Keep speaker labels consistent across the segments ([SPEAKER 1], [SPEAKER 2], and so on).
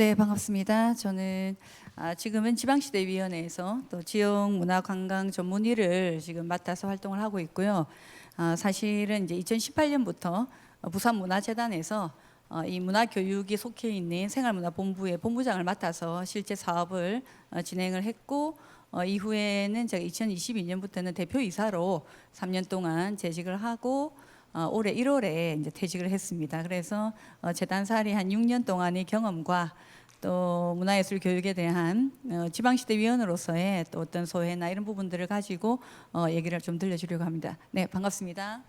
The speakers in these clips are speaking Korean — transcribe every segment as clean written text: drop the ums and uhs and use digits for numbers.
[SPEAKER 1] 네, 반갑습니다. 저는 지금은 지방시대위원회에서 또 지역문화관광 전문위를 지금 맡아서 활동을 하고 있고요. 사실은 이제 2018년부터 부산문화재단에서 이 문화교육이 속해 있는 생활문화본부의 본부장을 맡아서 실제 사업을 진행을 했고, 이후에는 제가 2022년부터는 대표이사로 3년 동안 재직을 하고 올해 1월에 이제 퇴직을 했습니다. 그래서 재단살이 한 6년 동안의 경험과 또 문화예술 교육에 대한 지방시대위원으로서의 또 어떤 소회나 이런 부분들을 가지고 얘기를 좀 들려주려고 합니다. 네, 반갑습니다.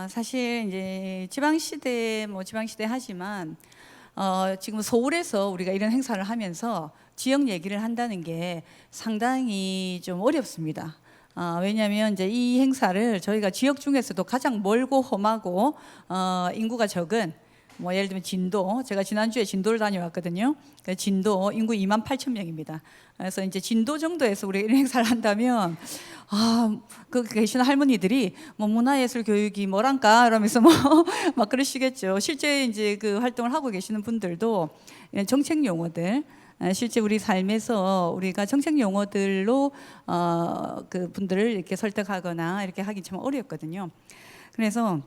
[SPEAKER 1] 사실 이제 지방시대 지방시대 하지만 지금 서울에서 우리가 이런 행사를 하면서 지역 얘기를 한다는 게 상당히 좀 어렵습니다. 왜냐하면 이제 이 행사를 저희가 지역 중에서도 가장 멀고 험하고 인구가 적은 예를 들면 진도, 제가 지난주에 진도를 다녀왔거든요. 진도 인구 28,000명입니다. 그래서 이제 진도 정도에서 우리가 이런 행사를 한다면 그 계시는 할머니들이 문화예술 교육이 뭐란가 이러면서 막 그러시겠죠. 실제 이제 그 활동을 하고 계시는 분들도 정책 용어들, 실제 우리 삶에서 우리가 정책 용어들로 그 분들을 이렇게 설득하거나 이렇게 하기 참 어렵거든요. 그래서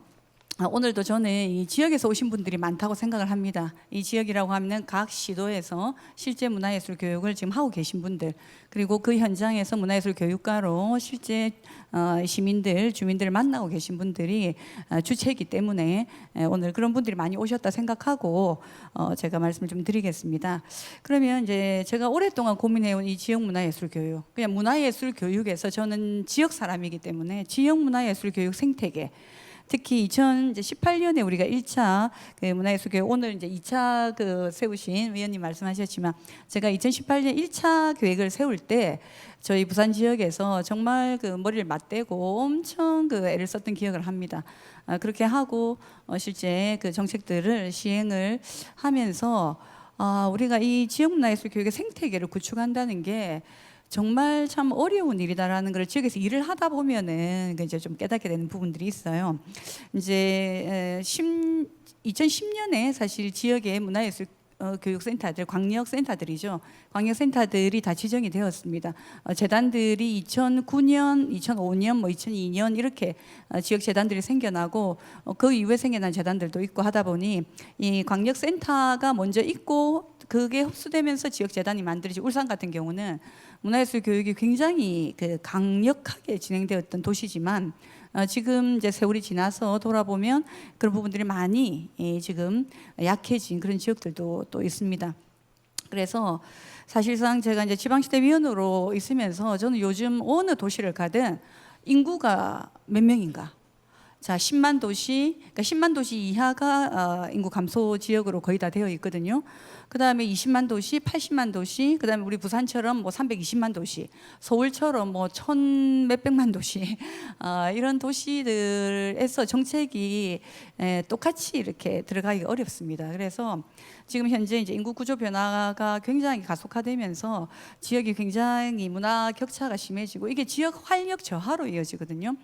[SPEAKER 1] 오늘도 저는 이 지역에서 오신 분들이 많다고 생각을 합니다. 이 지역이라고 하면 각 시도에서 실제 문화예술 교육을 지금 하고 계신 분들, 그리고 그 현장에서 문화예술 교육가로 실제 시민들, 주민들을 만나고 계신 분들이 주체이기 때문에 오늘 그런 분들이 많이 오셨다 생각하고 제가 말씀을 좀 드리겠습니다. 그러면 이제 제가 오랫동안 고민해온 이 지역 문화예술 교육, 그냥 문화예술 교육에서 저는 지역 사람이기 때문에 지역 문화예술 교육 생태계, 특히 2018년에 우리가 1차 그 문화예술 교육, 오늘 이제 2차 그 세우신 위원님 말씀하셨지만, 제가 2018년 1차 계획을 세울 때 저희 부산 지역에서 정말 그 머리를 맞대고 엄청 그 애를 썼던 기억을 합니다. 그렇게 하고 실제 그 정책들을 시행을 하면서 우리가 이 지역 문화예술 교육의 생태계를 구축한다는 게 정말 참 어려운 일이다라는 걸 지역에서 일을 하다 보면은 이제 좀 깨닫게 되는 부분들이 있어요. 이제 2010년에 사실 지역의 문화예술 교육센터들, 광역센터들이죠. 광역센터들이 다 지정이 되었습니다. 재단들이 2009년, 2005년, 2002년 이렇게 지역 재단들이 생겨나고 그 이후에 생겨난 재단들도 있고 하다 보니 이 광역센터가 먼저 있고 그게 흡수되면서 지역 재단이 만들어지고, 울산 같은 경우는 문화예술 교육이 굉장히 그 강력하게 진행되었던 도시지만 지금 이제 세월이 지나서 돌아보면 그런 부분들이 많이 지금 약해진 그런 지역들도 또 있습니다. 그래서 사실상 제가 이제 지방시대위원으로 있으면서 저는 요즘 어느 도시를 가든 인구가 몇 명인가? 자, 10만 도시, 그러니까 10만 도시 이하가 인구 감소 지역으로 거의 다 되어 있거든요. 그 다음에 20만 도시, 80만 도시, 그 다음에 우리 부산처럼 320만 도시, 서울처럼 1,몇백만 도시, 이런 도시들에서 정책이 똑같이 이렇게 들어가기 어렵습니다. 그래서 지금 현재 이제 인구 구조 변화가 굉장히 가속화되면서 지역이 굉장히 문화 격차가 심해지고, 이게 지역 활력 저하로 이어지거든요.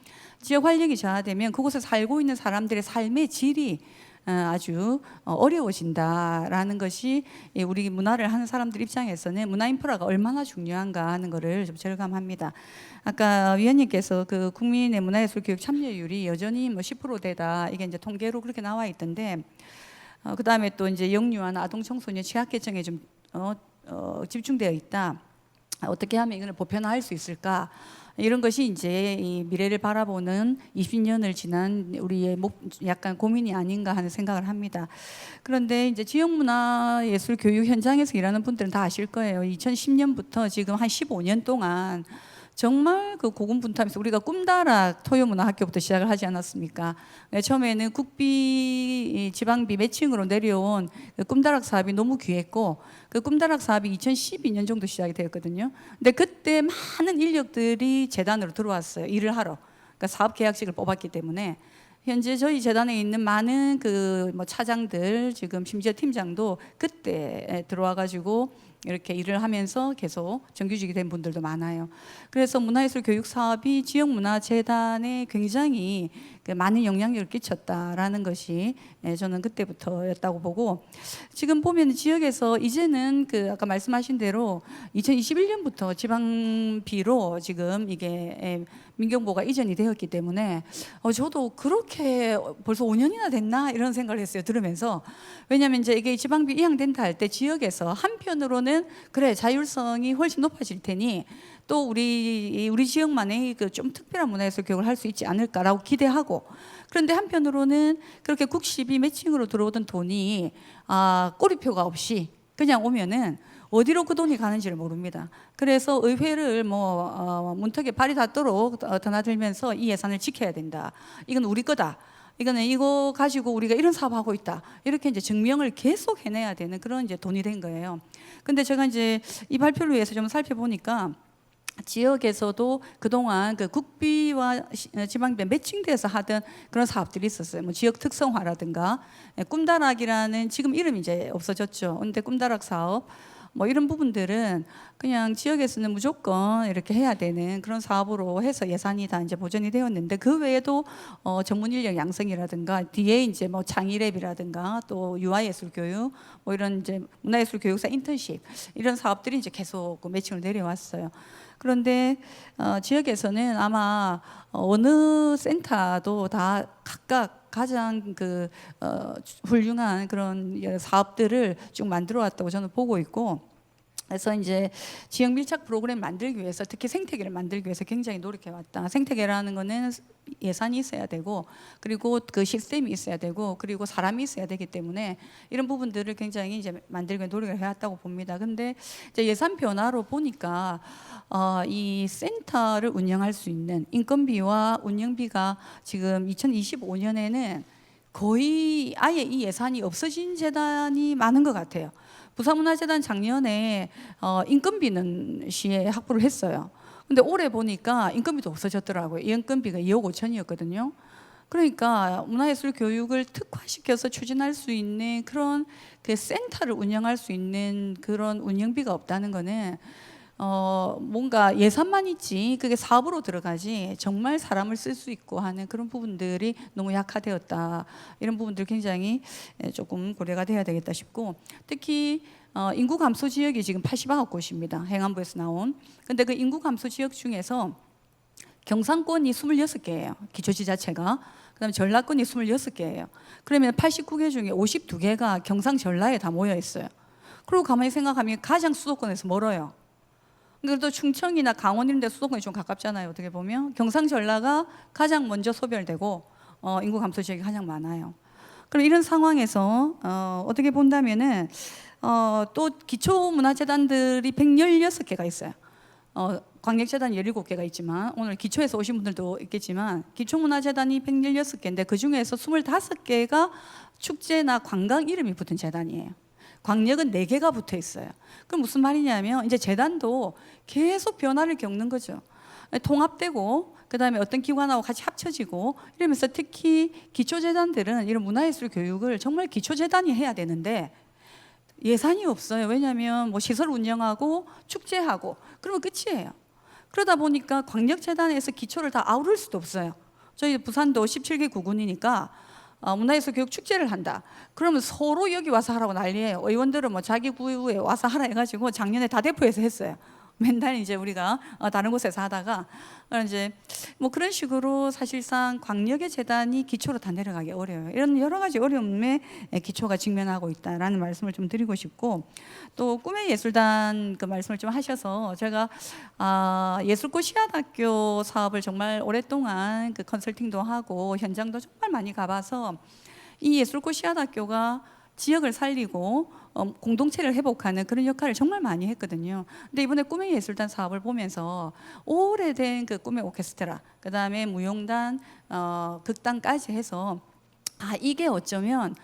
[SPEAKER 1] 지역 활력이 저하되면 그곳에 살고 있는 사람들의 삶의 질이 아주 어려워진다라는 것이 우리 문화를 하는 사람들 입장에서는 문화 인프라가 얼마나 중요한가 하는 것을 좀 절감합니다. 아까 위원님께서 그 국민의 문화예술 교육 참여율이 여전히 10%대다, 이게 이제 통계로 그렇게 나와 있던데, 그 다음에 또 이제 영유아나 아동 청소년 취약 계층에 좀 집중되어 있다. 어떻게 하면 이걸 보편화할 수 있을까? 이런 것이 이제 이 미래를 바라보는 20년을 지난 우리의 약간 고민이 아닌가 하는 생각을 합니다. 그런데 이제 지역문화예술 교육 현장에서 일하는 분들은 다 아실 거예요. 2010년부터 지금 한 15년 동안 정말 그 고군분투하면서 우리가 꿈다락 토요문화학교부터 시작을 하지 않았습니까? 처음에는 국비, 지방비 매칭으로 내려온 그 꿈다락 사업이 너무 귀했고, 그 꿈다락 사업이 2012년 정도 시작이 되었거든요. 근데 그때 많은 인력들이 재단으로 들어왔어요. 일을 하러. 그러니까 사업 계약직을 뽑았기 때문에. 현재 저희 재단에 있는 많은 그 차장들, 지금 심지어 팀장도 그때 들어와가지고 이렇게 일을 하면서 계속 정규직이 된 분들도 많아요. 그래서 문화예술 교육 사업이 지역문화재단에 굉장히 많은 영향력을 끼쳤다라는 것이 저는 그때부터였다고 보고, 지금 보면 지역에서 이제는 아까 말씀하신 대로 2021년부터 지방비로 지금 이게 민경보가 이전이 되었기 때문에 저도 그렇게 벌써 5년이나 됐나 이런 생각을 했어요, 들으면서. 왜냐하면 이제 이게 지방비 이양된다 할 때 지역에서 한편으로는 그래 자율성이 훨씬 높아질 테니 또 우리 지역만의 좀 특별한 문화예술 교육을 할 수 있지 않을까라고 기대하고, 그런데 한편으로는 그렇게 국시비 매칭으로 들어오던 돈이 꼬리표가 없이 그냥 오면은 어디로 그 돈이 가는지를 모릅니다. 그래서 의회를 문턱에 발이 닿도록 드나들면서 이 예산을 지켜야 된다. 이건 우리 거다. 이거 가지고 우리가 이런 사업하고 있다. 이렇게 이제 증명을 계속 해내야 되는 그런 이제 돈이 된 거예요. 근데 제가 이제 이 발표를 위해서 좀 살펴보니까 지역에서도 그동안 국비와 지방비 매칭돼서 하던 그런 사업들이 있었어요. 뭐 지역 특성화라든가 꿈다락이라는, 지금 이름이 이제 없어졌죠. 근데 꿈다락 사업 뭐 이런 부분들은 그냥 지역에서는 무조건 이렇게 해야 되는 그런 사업으로 해서 예산이 다 이제 보전이 되었는데, 그 외에도 전문 인력 양성이라든가 뒤에 이제 뭐 창의랩이라든가 또 유아예술 교육 뭐 이런 이제 문화예술 교육사 인턴십 이런 사업들이 이제 계속 매칭을 내려왔어요. 그런데 지역에서는 아마 어느 센터도 다 각각 가장 훌륭한 그런 사업들을 쭉 만들어 왔다고 저는 보고 있고, 그래서 이제 지역 밀착 프로그램 만들기 위해서, 특히 생태계를 만들기 위해서 굉장히 노력해 왔다. 생태계라는 거는 예산이 있어야 되고, 그리고 그 시스템이 있어야 되고, 그리고 사람이 있어야 되기 때문에 이런 부분들을 굉장히 이제 만들기 노력을 해왔다고 봅니다. 근데 이제 예산 변화로 보니까 이 센터를 운영할 수 있는 인건비와 운영비가 지금 2025년에는 거의 아예 이 예산이 없어진 재단이 많은 것 같아요. 부산문화재단 작년에 인건비는 시에 확보를 했어요. 근데 올해 보니까 인건비도 없어졌더라고요. 인건비가 2억 5천이었거든요. 그러니까 문화예술 교육을 특화시켜서 추진할 수 있는 그런 센터를 운영할 수 있는 그런 운영비가 없다는 거는 뭔가 예산만 있지 그게 사업으로 들어가지 정말 사람을 쓸 수 있고 하는 그런 부분들이 너무 약화되었다. 이런 부분들 굉장히 조금 고려가 돼야 되겠다 싶고, 특히 인구 감소 지역이 지금 89곳입니다. 행안부에서 나온. 근데 그 인구 감소 지역 중에서 경상권이 26개예요. 기초지자체가. 그다음에 전라권이 26개예요. 그러면 89개 중에 52개가 경상 전라에 다 모여 있어요. 그리고 가만히 생각하면 가장 수도권에서 멀어요. 그래도 충청이나 강원 이런 데 수도권이 좀 가깝잖아요. 어떻게 보면 경상 전라가 가장 먼저 소멸되고 인구 감소 지역이 가장 많아요. 그럼 이런 상황에서 어떻게 본다면은 또 기초문화재단들이 116개가 있어요. 광역재단 17개가 있지만 오늘 기초에서 오신 분들도 있겠지만 기초문화재단이 116개인데 그 중에서 25개가 축제나 관광 이름이 붙은 재단이에요. 광역은 4개가 붙어 있어요. 그럼 무슨 말이냐면 이제 재단도 계속 변화를 겪는 거죠. 통합되고 그다음에 어떤 기관하고 같이 합쳐지고 이러면서 특히 기초재단들은 이런 문화예술 교육을 정말 기초재단이 해야 되는데 예산이 없어요. 왜냐하면 뭐 시설 운영하고 축제하고 그러면 끝이에요. 그러다 보니까 광역재단에서 기초를 다 아우를 수도 없어요. 저희 부산도 17개 구군이니까 문화예술 교육 축제를 한다. 그러면 서로 여기 와서 하라고 난리예요. 의원들은 뭐 자기 구에 와서 하라 해가지고 작년에 다대포에서 했어요. 맨날 이제 우리가 다른 곳에서 하다가 이제 뭐 그런 식으로 사실상 광역의 재단이 기초로 다 내려가기 어려워요. 이런 여러 가지 어려움에 기초가 직면하고 있다라는 말씀을 좀 드리고 싶고, 또 꿈의 예술단 그 말씀을 좀 하셔서 제가 예술고 시아학교 사업을 정말 오랫동안 그 컨설팅도 하고 현장도 정말 많이 가봐서 이 예술고 시아학교가 지역을 살리고 공동체를 회복하는 그런 역할을 정말 많이 했거든요. 근데 이번에 꿈의 예술단 사업을 보면서 오래된 그 꿈의 오케스트라, 그 다음에 무용단, 극단까지 해서 이게 어쩌면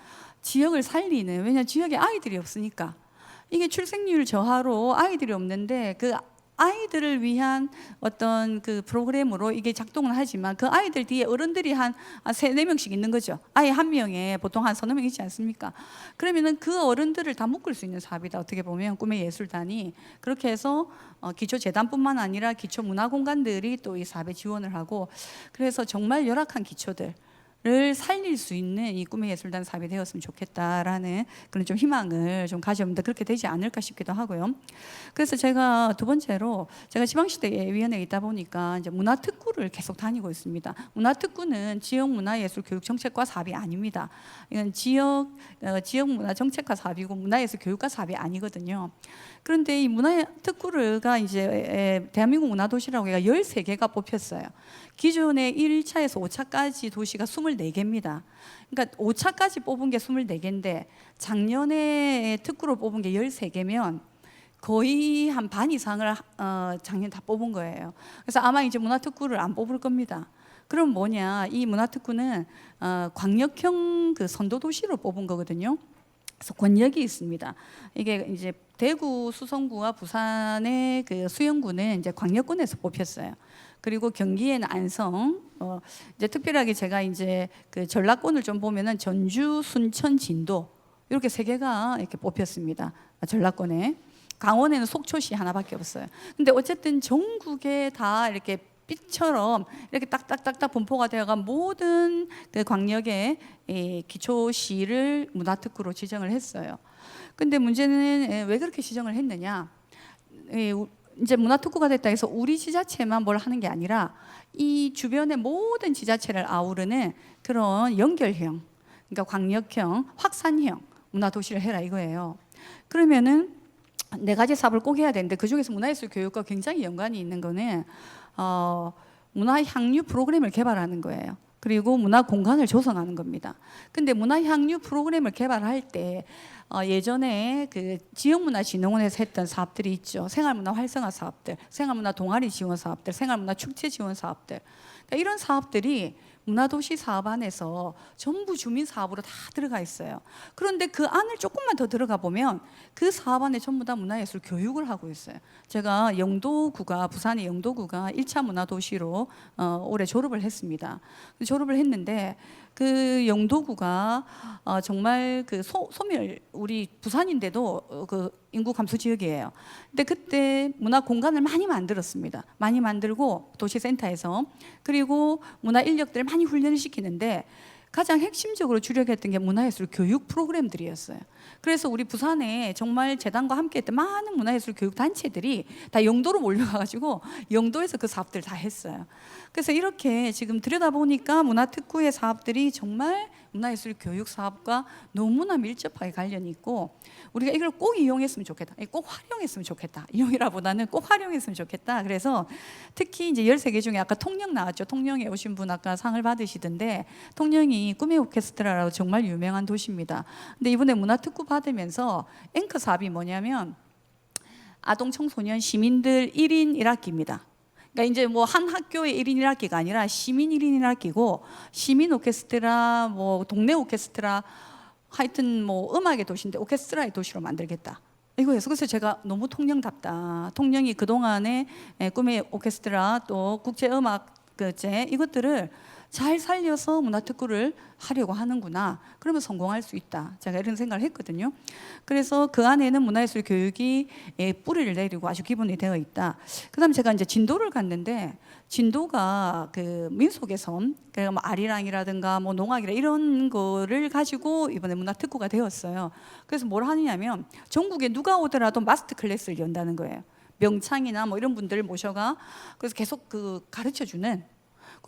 [SPEAKER 1] 지역을 살리는, 왜냐하면 지역에 아이들이 없으니까 이게 출생률 저하로 아이들이 없는데 그 아이들을 위한 어떤 그 프로그램으로 이게 작동을 하지만 그 아이들 뒤에 어른들이 한 3-4명씩 있는 거죠. 아이 한 명에 보통 한 서너 명 있지 않습니까? 그러면은 그 어른들을 다 묶을 수 있는 사업이다. 어떻게 보면 꿈의 예술단이 그렇게 해서 기초재단뿐만 아니라 기초문화공간들이 또 이 사업에 지원을 하고, 그래서 정말 열악한 기초들 를 살릴 수 있는 이 꿈의 예술단 사업이 되었으면 좋겠다라는 그런 좀 희망을 좀 가져옵니다. 그렇게 되지 않을까 싶기도 하고요. 그래서 제가 두 번째로, 제가 지방시대위원회에 있다 보니까 이제 문화특구를 계속 다니고 있습니다. 문화특구는 지역문화예술교육정책과 사업이 아닙니다. 이건 지역문화정책과 사업이고 문화예술교육과 사업이 아니거든요. 그런데 이 문화특구가 이제 대한민국 문화도시라고 해가 13개가 뽑혔어요. 기존에 1차에서 5차까지 도시가 24개입니다. 그러니까 5차까지 뽑은 게 24개인데 작년에 특구로 뽑은 게 13개면 거의 한 반 이상을 작년 다 뽑은 거예요. 그래서 아마 이제 문화특구를 안 뽑을 겁니다. 그럼 뭐냐? 이 문화특구는 광역형 그 선도도시로 뽑은 거거든요. 그래서 권역이 있습니다. 이게 이제 대구 수성구와 부산의 그 수영구는 이제 광역군에서 뽑혔어요. 그리고 경기에는 안성, 이제 특별하게 제가 이제 그 전라권을 좀 보면은 전주, 순천, 진도 이렇게 3개가 이렇게 뽑혔습니다. 전라권에. 강원에는 속초시 하나밖에 없어요. 근데 어쨌든 전국에 다 이렇게 빛처럼 이렇게 딱딱딱딱 분포가 되어가 모든 그 광역의 기초시를 문화특구로 지정을 했어요. 근데 문제는 왜 그렇게 지정을 했느냐? 이제 문화특구가 됐다 해서 우리 지자체만 뭘 하는 게 아니라 이 주변의 모든 지자체를 아우르는 그런 연결형, 그러니까 광역형, 확산형 문화도시를 해라 이거예요. 그러면은 4가지 사업을 꼭 해야 되는데, 그중에서 문화예술 교육과 굉장히 연관이 있는 거는 문화향유 프로그램을 개발하는 거예요. 그리고 문화 공간을 조성하는 겁니다. 근데 문화향유 프로그램을 개발할 때 예전에 그 지역문화진흥원에서 했던 사업들이 있죠. 생활문화 활성화 사업들, 생활문화 동아리 지원 사업들, 생활문화 축제 지원 사업들. 그러니까 이런 사업들이 문화도시 사업 안에서 전부 주민 사업으로 다 들어가 있어요. 그런데 그 안을 조금만 더 들어가 보면 그 사업 안에 전부 다 문화예술 교육을 하고 있어요. 제가 영도구가, 부산의 영도구가 1차 문화도시로 올해 졸업을 했습니다. 졸업을 했는데 그 영도구가 정말 그 소멸, 우리 부산인데도 그 인구 감소 지역이에요. 근데 그때 문화 공간을 많이 만들었습니다. 많이 만들고 도시센터에서, 그리고 문화 인력들을 많이 훈련을 시키는데 가장 핵심적으로 주력했던 게 문화예술 교육 프로그램들이었어요. 그래서 우리 부산에 정말 재단과 함께했던 많은 문화예술 교육 단체들이 다 영도로 몰려가가지고 영도에서 그 사업들 다 했어요. 그래서 이렇게 지금 들여다보니까 문화특구의 사업들이 정말 문화예술 교육 사업과 너무나 밀접하게 관련이 있고, 우리가 이걸 꼭 이용했으면 좋겠다, 꼭 활용했으면 좋겠다, 이용이라보다는 꼭 활용했으면 좋겠다. 그래서 특히 이제 13개 중에 아까 통영 나왔죠. 통영에 오신 분 아까 상을 받으시던데, 통영이 꿈의 오케스트라라고 정말 유명한 도시입니다. 근데 이번에 문화특구 받으면서 앵커 사업이 뭐냐면 아동 청소년 시민들 1인 1학기입니다. 그러니까 이제 뭐 한 학교의 1인 1학기가 아니라 시민 1인 1학기고, 시민 오케스트라, 뭐 동네 오케스트라, 하여튼 뭐 음악의 도시인데 오케스트라의 도시로 만들겠다. 이거예요. 그래서 제가 너무 통영답다. 통영이 그동안에 꿈의 오케스트라 또 국제음악제 이것들을 잘 살려서 문화특구를 하려고 하는구나. 그러면 성공할 수 있다. 제가 이런 생각을 했거든요. 그래서 그 안에는 문화예술 교육이 뿌리를 내리고 아주 기본이 되어 있다. 그다음 제가 이제 진도를 갔는데, 진도가 그 민속의 섬, 그러니까 뭐 아리랑이라든가 뭐 농악이라 이런 거를 가지고 이번에 문화특구가 되었어요. 그래서 뭘 하느냐면 전국에 누가 오더라도 마스터 클래스를 연다는 거예요. 명창이나 뭐 이런 분들을 모셔가 그래서 계속 그 가르쳐 주는.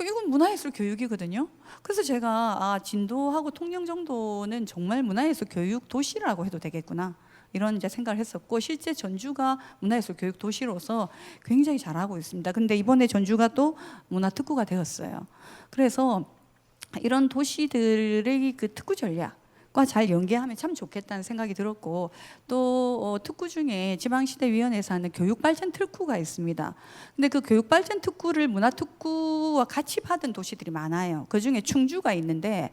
[SPEAKER 1] 이건 문화예술 교육이거든요. 그래서 제가 진도하고 통영 정도는 정말 문화예술 교육 도시라고 해도 되겠구나, 이런 이제 생각을 했었고, 실제 전주가 문화예술 교육 도시로서 굉장히 잘하고 있습니다. 근데 이번에 전주가 또 문화특구가 되었어요. 그래서 이런 도시들의 그 특구 전략, 과 잘 연계하면 참 좋겠다는 생각이 들었고 또 특구 중에 지방시대위원회에서 하는 교육발전 특구가 있습니다. 근데 그 교육발전 특구를 문화특구와 같이 받은 도시들이 많아요. 그 중에 충주가 있는데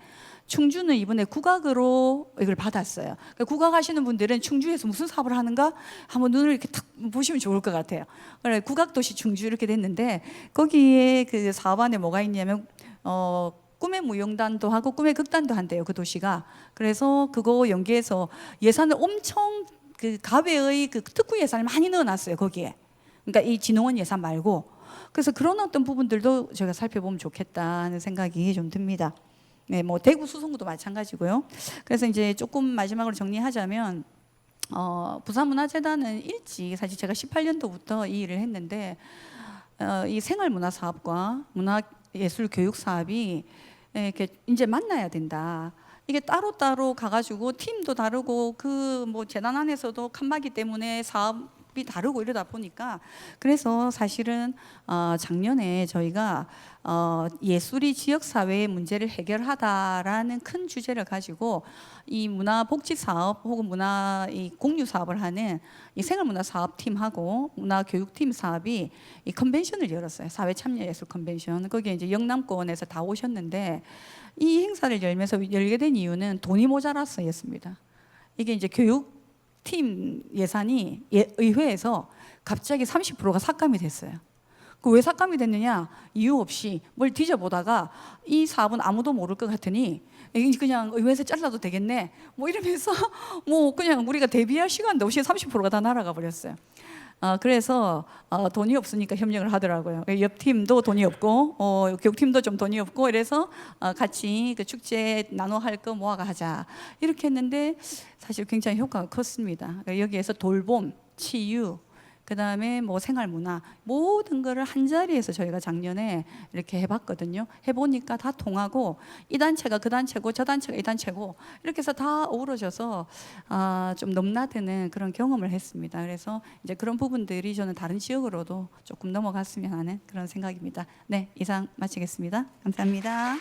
[SPEAKER 1] 충주는 이번에 국악으로 이걸 받았어요. 그러니까 국악하시는 분들은 충주에서 무슨 사업을 하는가 한번 눈을 이렇게 탁 보시면 좋을 것 같아요. 그래 국악도시 충주 이렇게 됐는데 거기에 그 사업 안에 뭐가 있냐면 꿈의 무용단도 하고 꿈의 극단도 한대요, 그 도시가. 그래서 그거 연계해서 예산을 엄청 그 가외의 그 특구 예산을 많이 넣어놨어요, 거기에. 그러니까 이 진흥원 예산 말고. 그래서 그런 어떤 부분들도 저희가 살펴보면 좋겠다 하는 생각이 좀 듭니다. 네, 뭐 대구 수성구도 마찬가지고요. 그래서 이제 조금 마지막으로 정리하자면 부산문화재단은 일찍 사실 제가 18년도부터 이 일을 했는데 이 생활문화 사업과 문화예술 교육 사업이 이렇게 이제 만나야 된다. 이게 따로따로 가가지고 팀도 다르고 그 뭐 재단 안에서도 칸막이 때문에 사업이 다르고 이러다 보니까 그래서 사실은 작년에 저희가 예술이 지역사회의 문제를 해결하다라는 큰 주제를 가지고 이 문화복지사업 혹은 문화 이 공유사업을 하는 이 생활문화사업팀하고 문화교육팀 사업이 이 컨벤션을 열었어요. 사회참여예술 컨벤션. 거기에 이제 영남권에서 다 오셨는데 이 행사를 열게 된 이유는 돈이 모자라서였습니다. 이게 이제 교육팀 예산이 의회에서 갑자기 30%가 삭감이 됐어요. 그 왜 삭감이 됐느냐? 이유 없이 뭘 뒤져보다가 이 사업은 아무도 모를 것 같으니 그냥 의회에서 잘라도 되겠네. 뭐 이러면서 뭐 그냥 우리가 대비할 시간도 없이 30%가 다 날아가 버렸어요. 그래서 돈이 없으니까 협력을 하더라고요. 옆 팀도 돈이 없고 교육팀도 좀 돈이 없고 이래서 같이 그 축제 나눠 할 거 모아가 하자 이렇게 했는데 사실 굉장히 효과가 컸습니다. 여기에서 돌봄, 치유, 그 다음에 뭐 생활문화 모든 거를 한 자리에서 저희가 작년에 이렇게 해봤거든요. 해보니까 다 통하고 이 단체가 그 단체고 저 단체가 이 단체고 이렇게 해서 다 어우러져서 좀 넘나드는 그런 경험을 했습니다. 그래서 이제 그런 부분들이 저는 다른 지역으로도 조금 넘어갔으면 하는 그런 생각입니다. 네, 이상 마치겠습니다. 감사합니다.